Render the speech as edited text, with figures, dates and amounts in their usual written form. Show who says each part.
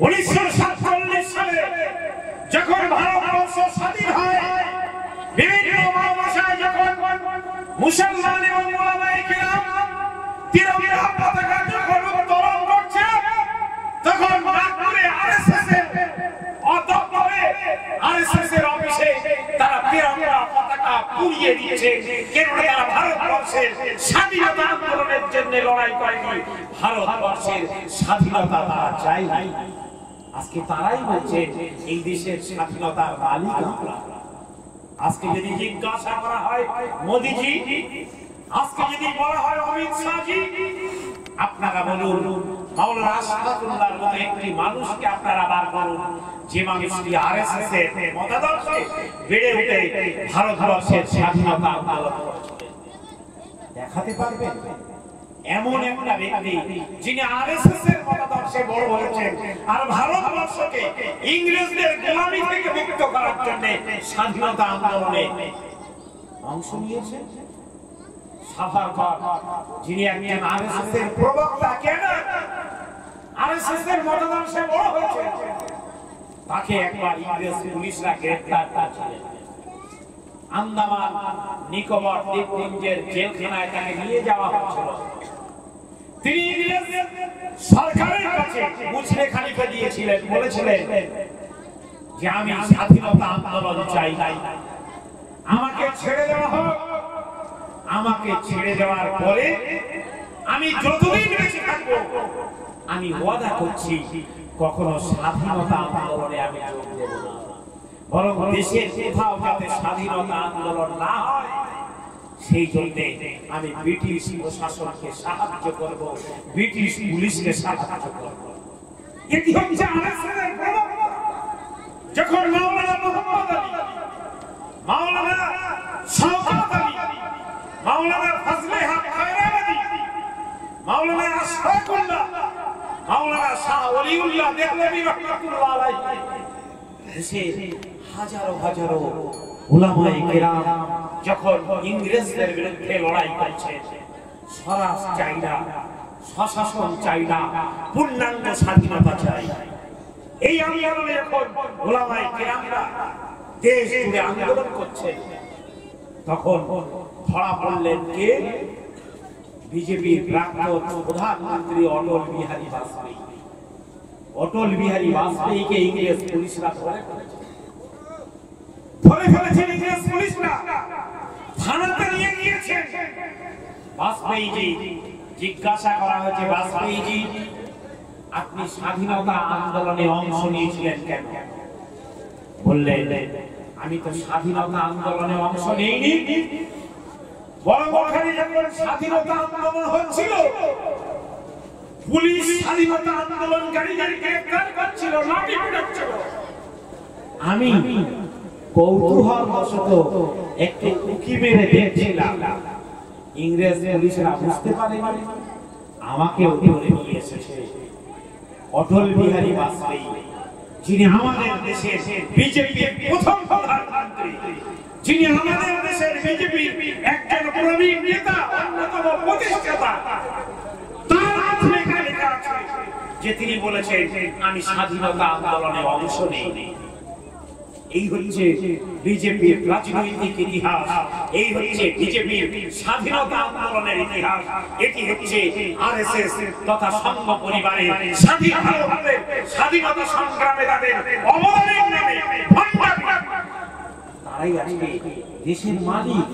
Speaker 1: 1947 সালে যখন ভারতবর্ষ স্বাধীন হয়, বিভিন্ন মাদ্রাসায় যখন মুসলমান এবং ওলামায়ে কেরাম তিরঙ্গা পতাকা যখন উত্তোলন করছে, তখন নাগপুরে আরএসএস এর অধ্যক্ষে আরএসএস এর অফিসে তারা তিরঙ্গা পতাকা পুড়িয়ে দিয়েছে। কেন তারা ভারতবর্ষের স্বাধীনতা আন্দোলনের জন্য লড়াই করেনি, ভারতবর্ষের স্বাধীনতা তারা চায়নি। আজকে তারাই বলছে এই দেশের স্বাধীনতার মালিক আমরা। আজকে যদি জিজ্ঞাসা করা হয় মোদিজি, আজকে যদি বলা হয় অমিত শাহজি, আপনারা বলুন মাওলানা আশরাফুল্লাহর মতো একটি মানুষকে আপনারা বার করুন যে মানুষটি আরএসএস এর মতাদর্শে বেড়ে উঠে ভারতবর্ষের স্বাধীনতা আন্দোলন করেছিলেন। দেখাতে পারবেন এমন একটা ব্যক্তি যিনি আরএসএস এর মতাদর্শে বড় হয়েছেন আর ভারতবর্ষকে ইংরেজদের গোলামি থেকে মুক্ত করার জন্য স্বাধীনতা আন্দোলনে অংশ নিয়েছেন? সাভারকর যিনি একজন আরএসএস এর প্রবক্তা, কেন আরএসএস এর মতাদর্শে বড় হয়েছেন, তাকে একবার ইংরেজ পুলিশরা গ্রেফতার করেছিলেন। আন্দামান নিকোবর দ্বীপপুঞ্জের জেলখানায় তাকে নিয়ে যাওয়া হয়েছিল। তিনি ইংরেজ সরকারের কাছে মুচলেখা লিখে দিয়েছিলেন, বলেছিলেন যে আমি স্বাধীনতা আন্দোলন চাই, আমাকে ছেড়ে দেওয়া হোক। আমাকে ছেড়ে দেওয়ার পরে আমি যতদিন বেঁচে থাকবো আমি ওয়াদা করছি কখনো স্বাধীনতা আন্দোলনে আমি যোগ দেব না, বরং দেশের কোথাও যাতে স্বাধীনতা আন্দোলন না হয় সেই জন্য আমি ব্রিটিশ প্রশাসনকে সাহায্য করব, ব্রিটিশ পুলিশকে সাহায্য করব। এটি হচ্ছে আরএসএসের প্রবক্তা। যখন মাওলানা মুহাম্মদ আলী, মাওলানা শওকত আলী, মাওলানা ফজলে হক খায়রাবাদী, মাওলানা আশফাকুল্লাহ, মাওলানা শাহ ওলিউল্লাহ দেহলভী রাহমাতুল্লাহ আলাইহি, দেশের হাজারো হাজারো উলামায়ে কেরাম যখন ইংরেজদের বিরুদ্ধে লড়াই করছে, স্বরাজ চাই না, স্বশাসন চাই না, পূর্ণাঙ্গ স্বাধীনতা চাই, এই আন্দোলনে যখন উলামায়ে কেরামরা দেশ জুড়ে আন্দোলন করছে, তখন ধরা পড়লেন কে? বিজেপির প্রাক্তন প্রধানমন্ত্রী অটল বিহারী বাজপেয়ী। অটল বিহারী বাজপেয়ীকে ইংরেজ পুলিশরা ধরে ফেলেছেন। ইংরেজ পুলিশরা থানাতে নিয়ে গিয়েছেন। বাজপেয়ীজি জিজ্ঞাসা করা হয়েছে, বাজপেয়ীজি আপনি স্বাধীনতা আন্দোলনে অংশ নিয়েছিলেন কেন? বললেন আমি তো স্বাধীনতা আন্দোলনে অংশ নেইনি, বরং ওখানে যখন স্বাধীনতা আন্দোলন হচ্ছিল পুলিশ স্বাধীনতা আন্দোলনকারীদের গ্রেফতার করছিল, লাঠি পেটাচ্ছিল। আমি কৌতূহলবশত একটু উকি মেরে দেখছিলাম, ইংরেজ পুলিশরা বুঝতে পারেনি, আমাকে ধরে নিয়ে এসেছে অটল বিহারী বাজপেয়ী, যিনি আমাদের দেশের বিজেপির প্রথম প্রধানমন্ত্রী, যিনি আমাদের দেশের বিজেপির একজন প্রবীণ নেতা, অন্যতম প্রতিষ্ঠাতা। তার লেখা আছে যে তিনি বলেছেন আমি স্বাধীনতা আন্দোলনে অংশ নেইনি। এই হচ্ছে বিজেপির রাজনৈতিক ইতিহাস, এই হচ্ছে বিজেপির স্বাধীনতা আন্দোলনের ইতিহাস। এটি হচ্ছে আরএসএস তথা সংঘ পরিবারের স্বাধীনতা সংগ্রামে তাদের অবদানের নামে তারাই আজকে দেশের মালিক।